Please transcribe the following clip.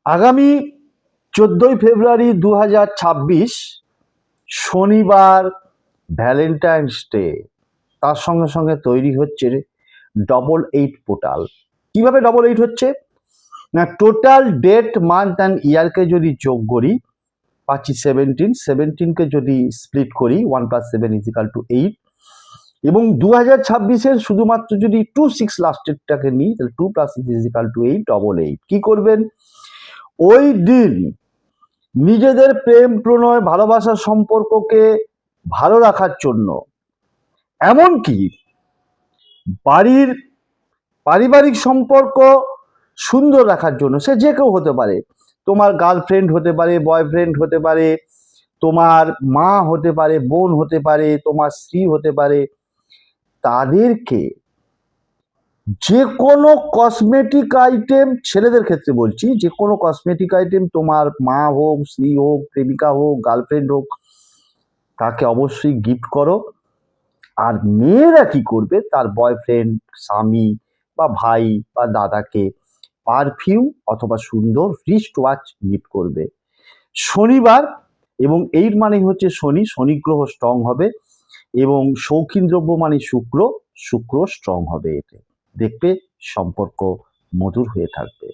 আগামী 14ই ফেব্রুয়ারি 2026 শনিবার, Valentine's day. তার সঙ্গে সঙ্গে তৈরি হচ্ছে 888 পোর্টাল। কিভাবে 888 হচ্ছে না, টোটাল ডেট, মান্থ অ্যান্ড ইয়ারকে যদি যোগ করি পাচ্ছি 17কে যদি স্প্লিট করি 1+7=8, এবং 2026-এর শুধুমাত্র যদি 26 লাস্টেরটাকে নিই তাহলে 2+6=8, 88। কি করবেন ওই দিন? নিজেদের প্রেম প্রণয় ভালোবাসার সম্পর্ককে ভালো রাখার জন্য, এমনকি বাড়ির পারিবারিক সম্পর্ক সুন্দর রাখার জন্য, সে যে কেউ হতে পারে, তোমার গার্লফ্রেন্ড হতে পারে, বয়ফ্রেন্ড হতে পারে, তোমার মা হতে পারে, বোন হতে পারে, তোমার স্ত্রী হতে পারে, তাদেরকে যে কোনো কসমেটিক আইটেম, ছেলেদের ক্ষেত্রে বলছি, যে কোনো কসমেটিক আইটেম, তোমার মা হোক, স্ত্রী হোক, প্রেমিকা হোক, গার্লফ্রেন্ড হোক, তাকে অবশ্যই গিফট করো। আর মেয়েরা কি করবে, তার বয়ফ্রেন্ড, স্বামী বা ভাই বা দাদাকে পারফিউম অথবা সুন্দর রিস্ট ওয়াচ গিফট করবে। শনিবার, এবং 8 মানে হচ্ছে শনি, শনি গ্রহ স্ট্রং হবে, এবং শৌখিন দ্রব্য মানে শুক্র, শুক্র স্ট্রং হবে। এতে দেখবে সম্পর্ক মধুর হয়ে থাকবে।